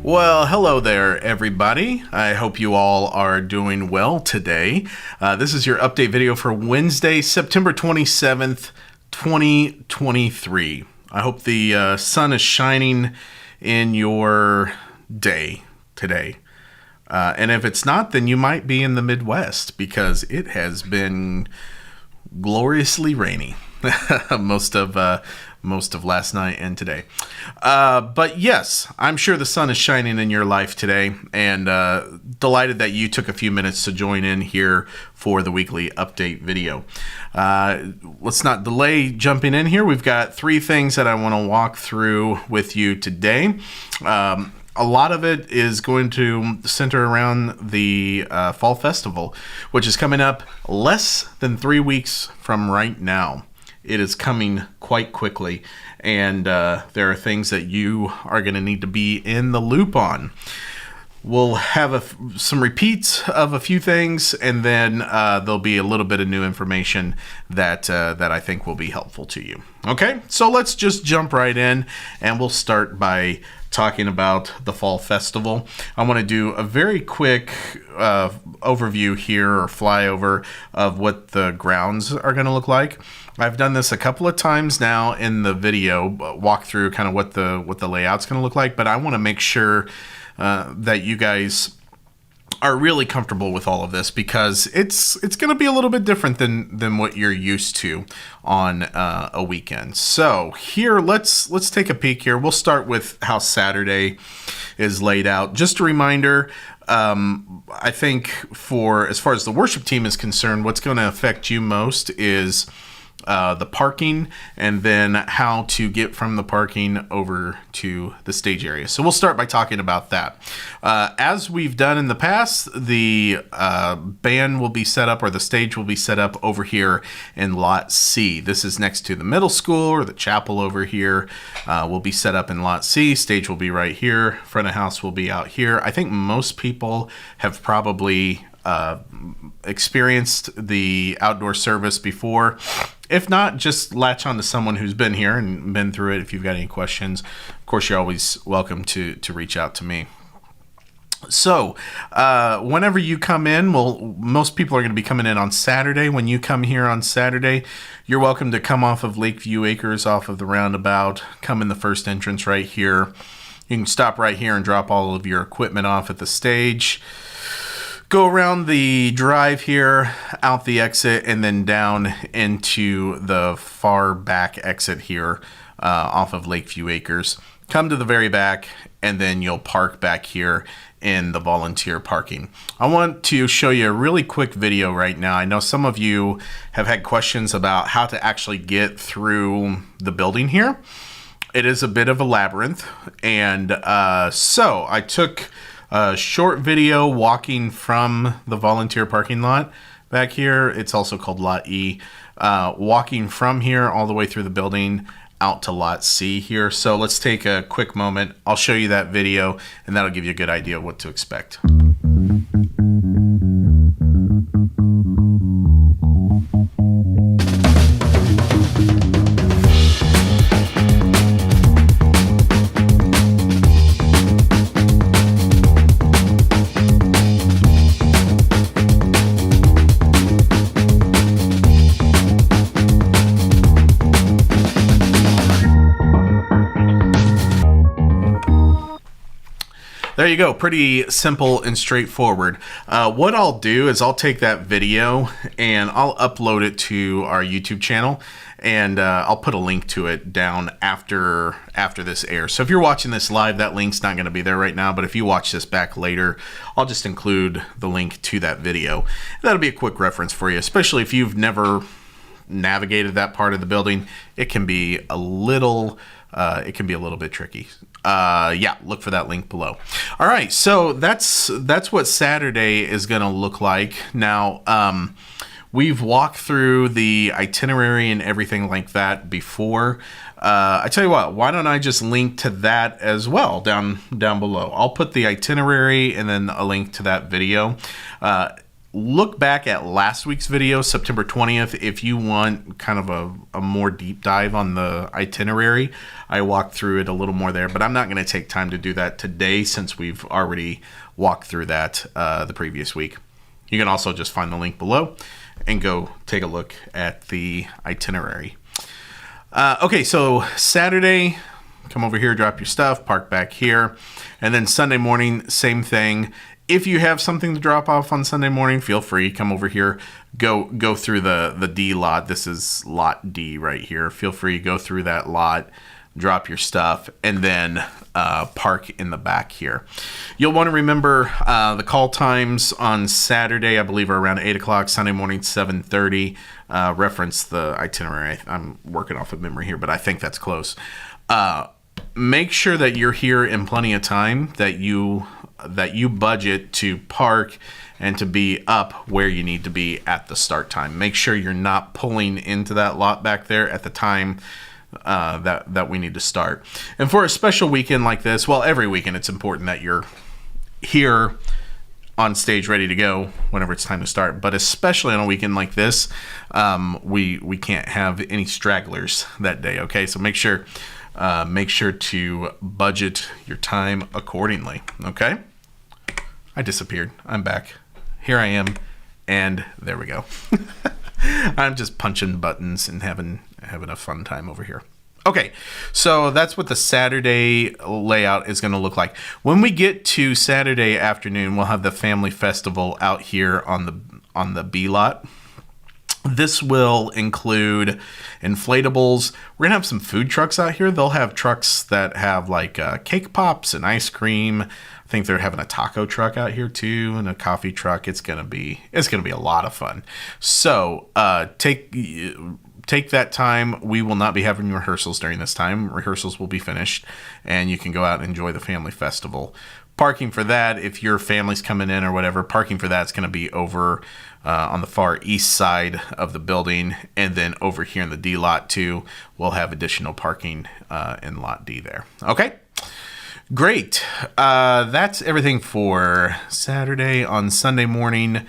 Well, hello there, everybody. I hope you all are doing well today. This is your update video for Wednesday, September 27th, 2023. I hope the sun is shining in your day today. And if it's not, then you might be in the Midwest because it has been gloriously rainy most of last night and today. But yes, I'm sure the sun is shining in your life today, and delighted that you took a few minutes to join in here for the weekly update video. Let's not delay jumping in here. We've got three things that I want to walk through with you today. A lot of it is going to center around the Fall Festival, which is coming up less than 3 weeks from right now. It is coming quite quickly, and there are things that you are going to need to be in the loop on. We'll have some repeats of a few things, and then there'll be a little bit of new information that I think will be helpful to you. Okay, so let's just jump right in, and we'll start by talking about the Fall Festival. I want to do a very quick overview here, or flyover of what the grounds are going to look like. I've done this a couple of times now in the video, walk through kind of what the layout's going to look like, but I want to make sure that you guys are really comfortable with all of this, because it's going to be a little bit different than what you're used to on a weekend. So here, let's take a peek here. We'll start with how Saturday is laid out. Just a reminder, I think as far as the worship team is concerned, what's going to affect you most is the parking, and then how to get from the parking over to the stage area. So we'll start by talking about that. As we've done in the past, the band will be set up, or the stage will be set up over here in Lot C. This is next to the middle school, or the chapel over here. Will be set up in Lot C. Stage will be right here. Front of house will be out here. I think most people have probably experienced the outdoor service before. If not, just latch on to someone who's been here and been through it. If you've got any questions, of course, you're always welcome to reach out to me. So whenever you come in, most people are going to be coming in on Saturday. When you come here on Saturday, you're welcome to come off of Lakeview Acres, off of the roundabout, come in the first entrance right here. You can stop right here and drop all of your equipment off at the stage. Go around the drive here, out the exit, and then down into the far back exit here off of Lakeview Acres. Come to the very back, and then you'll park back here in the volunteer parking. I want to show you a really quick video right now. I know some of you have had questions about how to actually get through the building here. It is a bit of a labyrinth, and so I took a short video walking from the volunteer parking lot back here. It's also called Lot E. Walking from here all the way through the building out to Lot C here. So let's take a quick moment. I'll show you that video, and that'll give you a good idea of what to expect. There you go. Pretty simple and straightforward. What I'll do is I'll take that video and I'll upload it to our YouTube channel, and I'll put a link to it down after this airs. So if you're watching this live, that link's not going to be there right now, but if you watch this back later, I'll just include the link to that video. That'll be a quick reference for you, especially if you've never navigated that part of the building. It can be a little bit tricky. Yeah, look for that link below. All right, so that's what Saturday is going to look like. Now, we've walked through the itinerary and everything like that before. I tell you what, why don't I just link to that as well down below. I'll put the itinerary and then a link to that video. look back at last week's video, September 20th, if you want kind of a more deep dive on the itinerary. I walked through it a little more there, but I'm not going to take time to do that today since we've already walked through that the previous week. You can also just find the link below and go take a look at the itinerary. Okay, so Saturday, come over here, drop your stuff, park back here. And then Sunday morning, same thing. If you have something to drop off on Sunday morning, feel free, come over here, go through the D lot. This is lot D right here. Feel free, go through that lot, drop your stuff, and then park in the back here. You'll want to remember the call times on Saturday, I believe, are around 8 o'clock, Sunday morning, 7:30. Reference the itinerary. I'm working off of memory here, but I think that's close. Make sure that you're here in plenty of time, that you budget to park and to be up where you need to be at the start time. Make sure you're not pulling into that lot back there at the time that we need to start. And for a special weekend like this, well, every weekend it's important that you're here on stage ready to go whenever it's time to start, but especially on a weekend like this, we can't have any stragglers that day. Okay, so make sure to budget your time accordingly. Okay, I disappeared. I'm back. Here I am, and there we go. I'm just punching buttons and having a fun time over here. Okay, so that's what the Saturday layout is going to look like. When we get to Saturday afternoon, we'll have the family festival out here on the B lot. This will include inflatables. We're going to have some food trucks out here. They'll have trucks that have like cake pops and ice cream. I think they're having a taco truck out here too, and a coffee truck. It's gonna be a lot of fun. So take that time. We will not be having rehearsals during this time. Rehearsals will be finished, and you can go out and enjoy the family festival. Parking for that, if your family's coming in or whatever, parking for that's going to be over on the far east side of the building, and then over here in the D lot too, we'll have additional parking in lot D there. Okay. Great. That's everything for Saturday. On Sunday morning,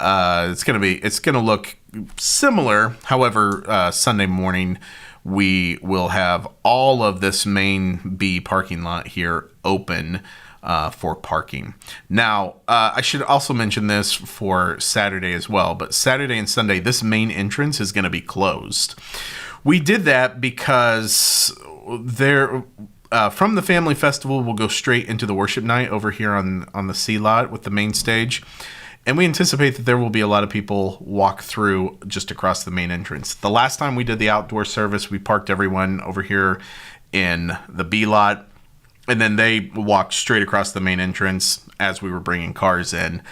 it's gonna look similar. However, Sunday morning we will have all of this main B parking lot here open for parking. Now, I should also mention this for Saturday as well, but Saturday and Sunday, this main entrance is going to be closed. We did that because from the family festival, we'll go straight into the worship night over here on the C lot with the main stage. And we anticipate that there will be a lot of people walk through just across the main entrance. The last time we did the outdoor service, we parked everyone over here in the B lot, and then they walked straight across the main entrance as we were bringing cars in,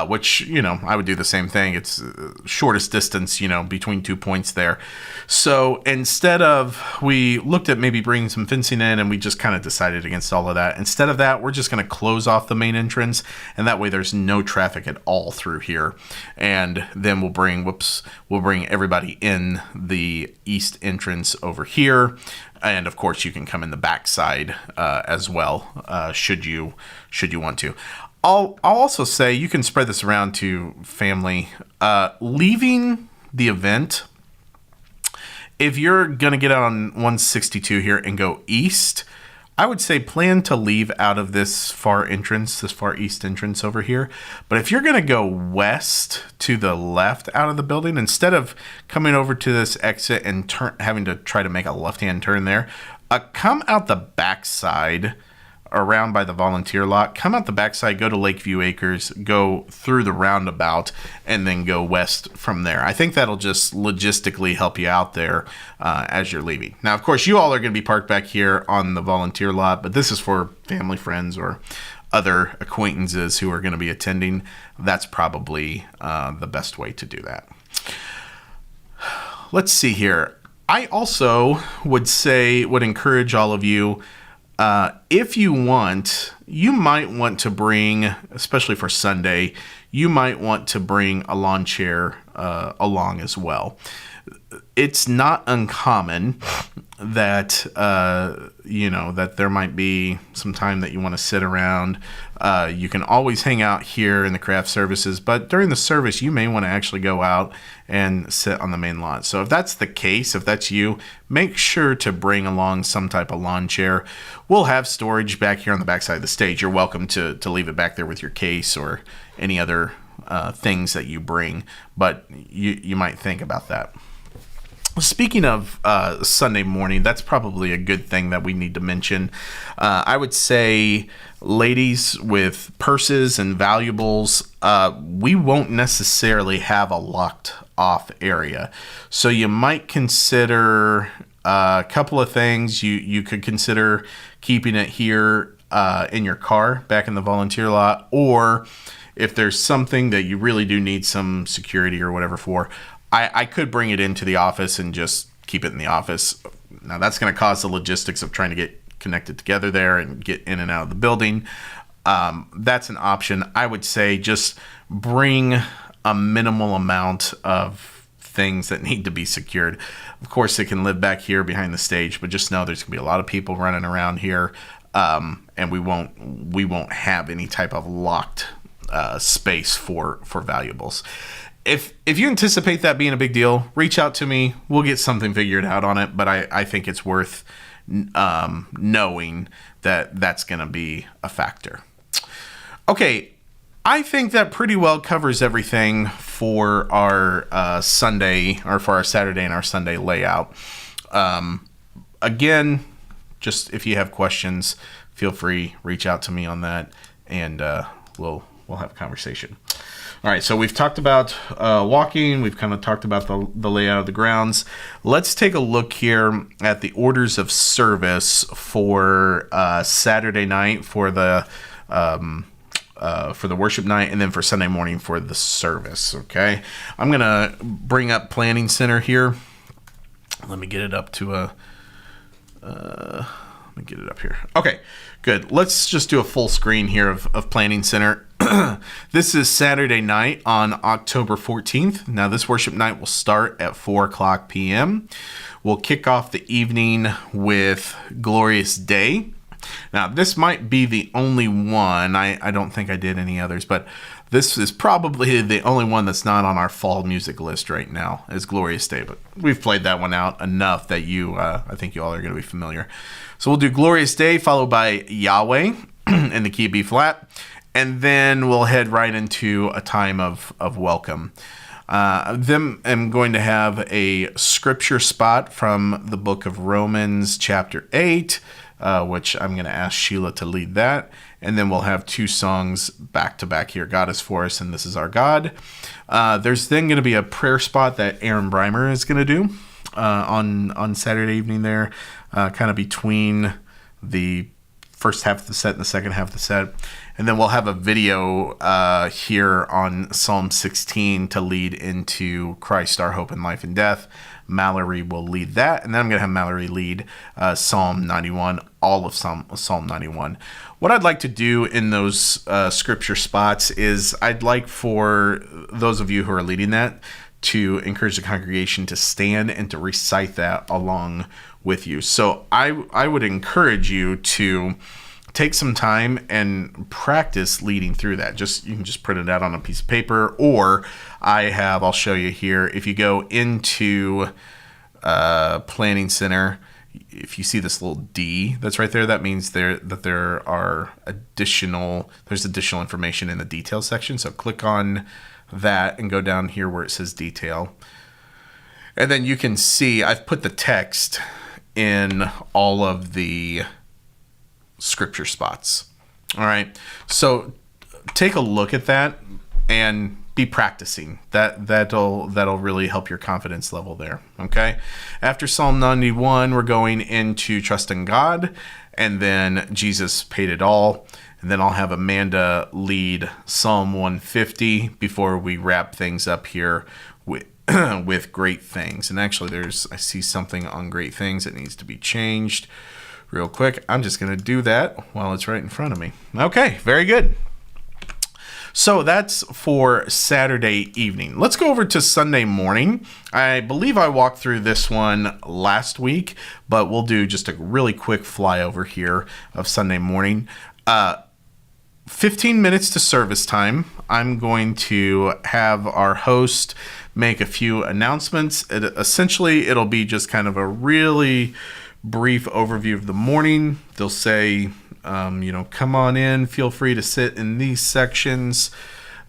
which, I would do the same thing. It's shortest distance, between 2 points there. So instead of, we looked at maybe bringing some fencing in, and we just kind of decided against all of that. Instead of that, we're just going to close off the main entrance, and that way there's no traffic at all through here. And then we'll bring everybody in the east entrance over here. And of course, you can come in the backside as well, should you want to. I'll also say you can spread this around to family. Leaving the event, if you're gonna get out on 162 here and go east, I would say plan to leave out of this far east entrance over here. But if you're going to go west to the left out of the building, instead of coming over to this exit and having to try to make a left-hand turn there, come out the backside around by the volunteer lot, come out the backside, go to Lakeview Acres, go through the roundabout, and then go west from there. I think that'll just logistically help you out there as you're leaving. Now, of course, you all are going to be parked back here on the volunteer lot, but this is for family, friends, or other acquaintances who are going to be attending. That's probably the best way to do that. Let's see here. I also would encourage all of you, if you might want to bring, especially for Sunday, you might want to bring a lawn chair along as well. it's not uncommon that that there might be some time that you want to sit around. You can always hang out here in the craft services, but during the service you may want to actually go out and sit on the main lawn. So if that's the case, if that's you, make sure to bring along some type of lawn chair. We'll have storage back here on the backside of the stage. You're welcome to leave it back there with your case or any other things that you bring, but you might think about that. Speaking of Sunday morning, that's probably a good thing that we need to mention. I would say, ladies with purses and valuables, we won't necessarily have a locked off area. So you might consider a couple of things. You could consider keeping it here in your car back in the volunteer lot, or if there's something that you really do need some security or whatever for, I could bring it into the office and just keep it in the office. Now, that's going to cause the logistics of trying to get connected together there and get in and out of the building. That's an option. I would say just bring a minimal amount of things that need to be secured. Of course, it can live back here behind the stage, but just know there's going to be a lot of people running around here, and we won't have any type of locked space for valuables. If you anticipate that being a big deal, reach out to me. We'll get something figured out on it, but I think it's worth knowing that that's going to be a factor. Okay, I think that pretty well covers everything for our Sunday, or for our Saturday and our Sunday layout. Again, just if you have questions, feel free, reach out to me on that, and we'll have a conversation. All right, so we've talked about walking. We've kind of talked about the layout of the grounds. Let's take a look here at the orders of service for Saturday night for the worship night, and then for Sunday morning for the service. Okay, I'm gonna bring up Planning Center here. Let me get it up to let me get it up here. Okay, good. Let's just do a full screen here of Planning Center. This is Saturday night on October 14th. Now, this worship night will start at 4 o'clock p.m. We'll kick off the evening with Glorious Day. Now, this might be the only one. I don't think I did any others, but this is probably the only one that's not on our fall music list right now, is Glorious Day. But we've played that one out enough that I think you all are going to be familiar. So we'll do Glorious Day, followed by Yahweh in the key of B flat. And then we'll head right into a time of welcome. I'm going to have a scripture spot from the book of Romans chapter 8, which I'm going to ask Sheila to lead that. And then we'll have two songs back to back here, God is for us and This is our God. There's then going to be a prayer spot that Aaron Breimer is going to do on Saturday evening there, kind of between the first half of the set and the second half of the set. And then we'll have a video here on Psalm 16 to lead into Christ, our hope in life and death. Mallory will lead that. And then I'm going to have Mallory lead Psalm 91, all of Psalm 91. What I'd like to do in those scripture spots is I'd like for those of you who are leading that to encourage the congregation to stand and to recite that along with you. So I would encourage you to take some time and practice leading through that. You can just print it out on a piece of paper, or I'll show you here. If you go into Planning Center, if you see this little D that's right there, that means there's additional information in the detail section. So click on that and go down here where it says detail. And then you can see I've put the text in all of the scripture spots. All right, so take a look at that and be practicing. That'll really help your confidence level there. Okay, after Psalm 91, we're going into Trust in God, and then Jesus paid it all. And then I'll have Amanda lead Psalm 150 before we wrap things up here with Great Things. And actually, I see something on Great Things that needs to be changed real quick. I'm just going to do that while it's right in front of me. Okay, very good. So that's for Saturday evening. Let's go over to Sunday morning. I believe I walked through this one last week, but we'll do just a really quick flyover here of Sunday morning. 15 minutes to service time. I'm going to have our host make a few announcements. Essentially, it'll be just kind of a really brief overview of the morning. They'll say, come on in, feel free to sit in these sections.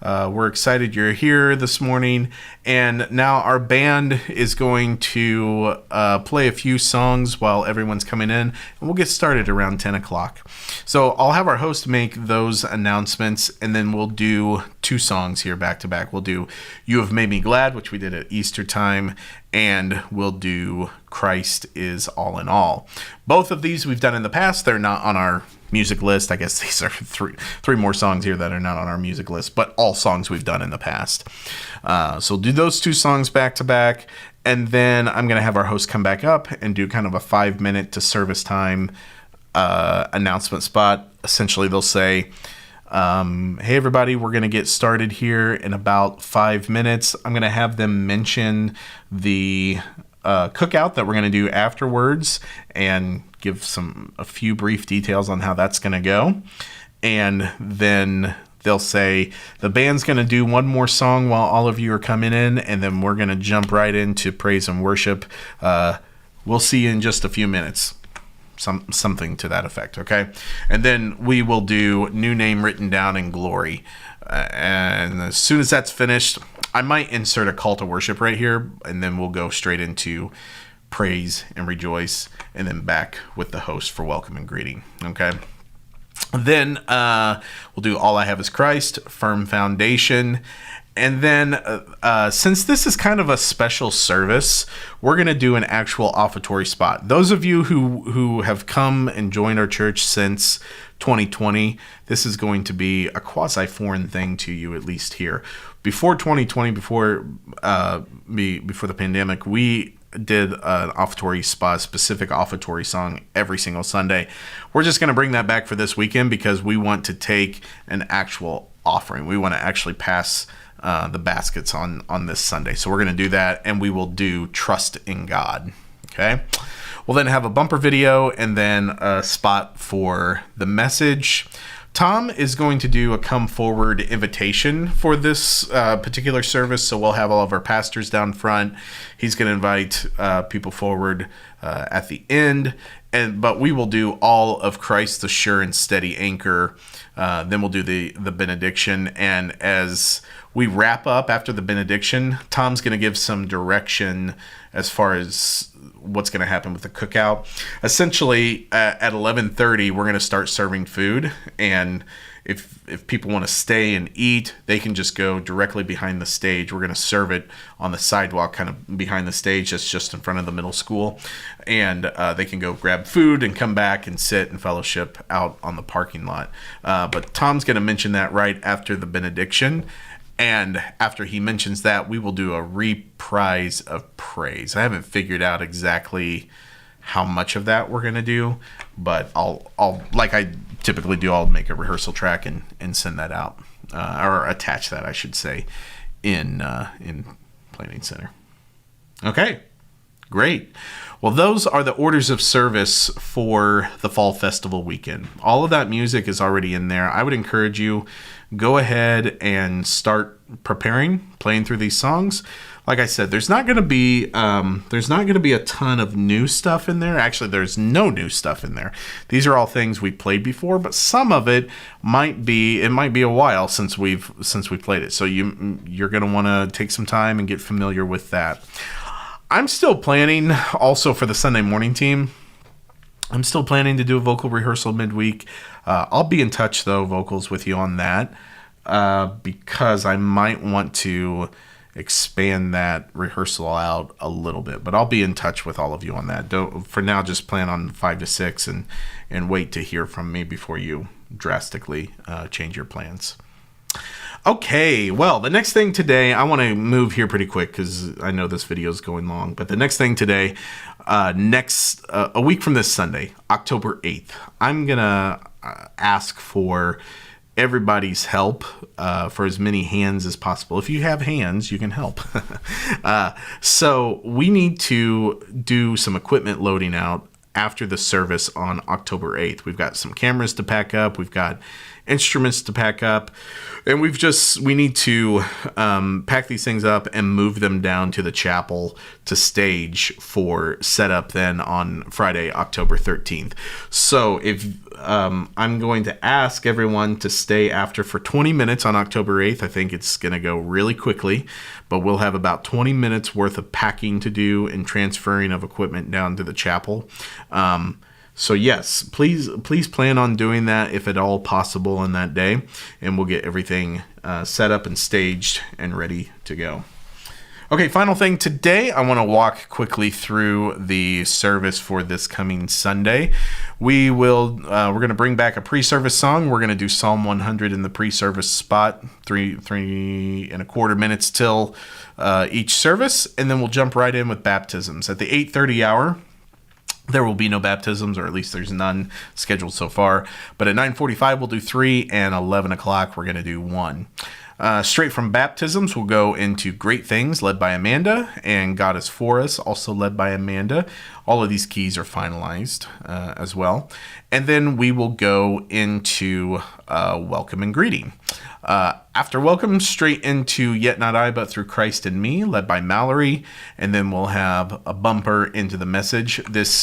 We're excited you're here this morning. And now our band is going to play a few songs while everyone's coming in, and we'll get started around 10 o'clock. So I'll have our host make those announcements, and then we'll do 2 songs here back to back. We'll do You Have Made Me Glad, which we did at Easter time, and we'll do Christ Is All in All. Both of these we've done in the past. They're not on our music list. I guess these are three more songs here that are not on our music list, but all songs we've done in the past. So we'll do those 2 songs back to back, and then I'm going to have our host come back up and do kind of a 5-minute to service time announcement spot. Essentially, they'll say, hey everybody, we're going to get started here in about 5 minutes. I'm going to have them mention the cookout that we're going to do afterwards and give a few brief details on how that's going to go. And then they'll say the band's going to do one more song while all of you are coming in, and then we're going to jump right into praise and worship. We'll see you in just a few minutes. Something to that effect, okay? And then we will do New Name Written Down in Glory. And as soon as that's finished, I might insert a call to worship right here, and then we'll go straight into praise and rejoice, and then back with the host for welcome and greeting, okay? Then we'll do All I Have Is Christ, Firm Foundation. And then since this is kind of a special service, we're going to do an actual offertory spot. Those of you who have come and joined our church since 2020, this is going to be a quasi-foreign thing to you, at least here. Before 2020, before the pandemic, we did an offertory spot, specific offertory song every single Sunday. We're just going to bring that back for this weekend because we want to take an actual offering. We want to actually pass the baskets on this Sunday. So we're going to do that, and we will do Trust in God. Okay. We'll then have a bumper video and then a spot for the message. Tom is going to do a come forward invitation for this particular service. So we'll have all of our pastors down front. He's going to invite people forward at the end. But we will do all of Christ, the sure and steady anchor. Then we'll do the benediction. And as we wrap up after the benediction, Tom's going to give some direction as far as what's going to happen with the cookout. Essentially, at 11:30, we're going to start serving food. And if people want to stay and eat, they can just go directly behind the stage. We're going to serve it on the sidewalk, kind of behind the stage. That's just in front of the middle school. And they can go grab food and come back and sit and fellowship out on the parking lot. But Tom's going to mention that right after the benediction. And after he mentions that, we will do a reprise of praise. I haven't figured out exactly how much of that we're going to do, but I'll like I typically do, I'll make a rehearsal track and send that out, or attach that, I should say, in Planning Center. Okay, great. Well, those are the orders of service for the Fall Festival weekend. All of that music is already in there. I would encourage you, go ahead and start playing through these songs. Like I said, there's not going to be a ton of new stuff in there. Actually, there's no new stuff in there. These are all things we played before, but some of it might be a while since we've played it. So you're going to want to take some time and get familiar with that. I'm still planning also for the Sunday morning team. I'm still planning to do a vocal rehearsal midweek. I'll be in touch, though, vocals, with you on that because I might want to expand that rehearsal out a little bit. But I'll be in touch with all of you on that. For now, just plan on 5 to 6 and wait to hear from me before you drastically change your plans. Okay, well, the next thing today, I want to move here pretty quick because I know this video is going long. But the next thing today, a week from this Sunday, October 8th, I'm going to ask for everybody's help for as many hands as possible. If you have hands, you can help. So we need to do some equipment loading out after the service on October 8th. We've got some cameras to pack up. We've got instruments to pack up. And we need to pack these things up and move them down to the chapel to stage for setup then on Friday, October 13th. So if I'm going to ask everyone to stay after for 20 minutes on October 8th. I think it's going to go really quickly, but we'll have about 20 minutes worth of packing to do and transferring of equipment down to the chapel. So yes, please plan on doing that if at all possible in that day, and we'll get everything set up and staged and ready to go. Okay, final thing today, I want to walk quickly through the service for this coming Sunday. We're going to bring back a pre-service song. We're going to do Psalm 100 in the pre-service spot, 3.25 minutes till each service, and then we'll jump right in with baptisms. At the 8:30 hour, there will be no baptisms, or at least there's none scheduled so far. But at 9:45, we'll do 3, and 11 o'clock, we're going to do 1. Straight from baptisms, we'll go into Great Things, led by Amanda, and God is For Us, also led by Amanda. All of these keys are finalized as well. And then we will go into Welcome and Greeting. After Welcome, straight into Yet Not I, But Through Christ in Me, led by Mallory. And then we'll have a bumper into the message.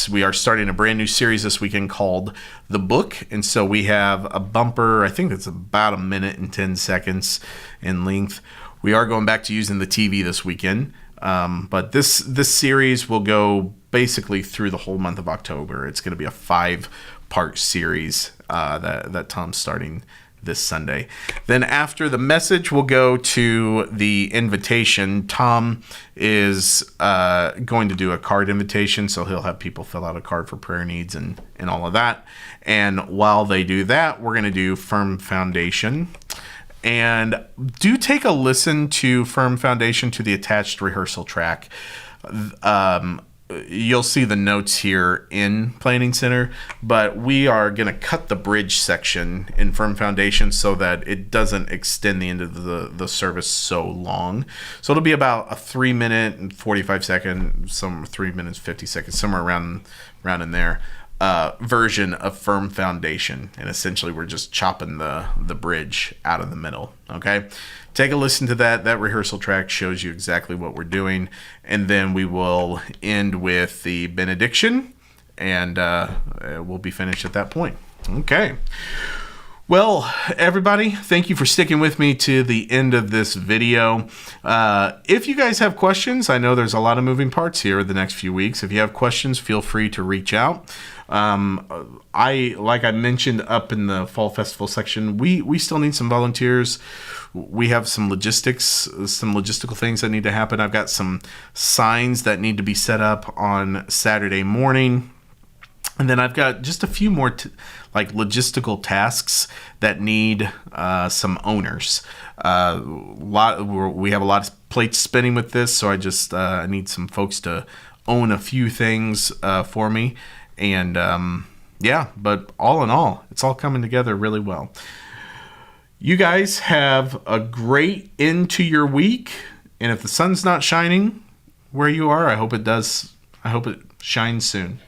We are starting a brand new series this weekend called The Book. And so we have a bumper, I think that's about 1 minute and 10 seconds in length. We are going back to using the TV this weekend. But this series will go basically through the whole month of October. It's going to be a 5-part series that Tom's starting this Sunday. Then after the message, we'll go to the invitation. Tom is going to do a card invitation, so he'll have people fill out a card for prayer needs and all of that. And while they do that, we're going to do Firm Foundation. And do take a listen to Firm Foundation, to the attached rehearsal track. You'll see the notes here in Planning Center, but we are going to cut the bridge section in Firm Foundation so that it doesn't extend the end of the service so long. So it'll be about a 3 minute and 45 second, 3 minutes 50 seconds, somewhere around in there, version of Firm Foundation. And essentially we're just chopping the bridge out of the middle. Okay, take a listen to that. That rehearsal track shows you exactly what we're doing. And then we will end with the benediction, and we'll be finished at that point. Okay. Well, everybody, thank you for sticking with me to the end of this video. If you guys have questions, I know there's a lot of moving parts here the next few weeks. If you have questions, feel free to reach out. Like I mentioned up in the Fall Festival section, we still need some volunteers. We have some logistical things that need to happen. I've got some signs that need to be set up on Saturday morning. And then I've got just a few more logistical tasks that need some owners. We have a lot of plates spinning with this, so I just need some folks to own a few things for me. And but all in all, it's all coming together really well. You guys have a great end to your week. And if the sun's not shining where you are, I hope it does. I hope it shines soon.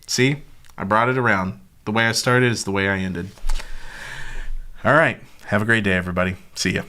See? I brought it around. The way I started is the way I ended. All right. Have a great day, everybody. See ya.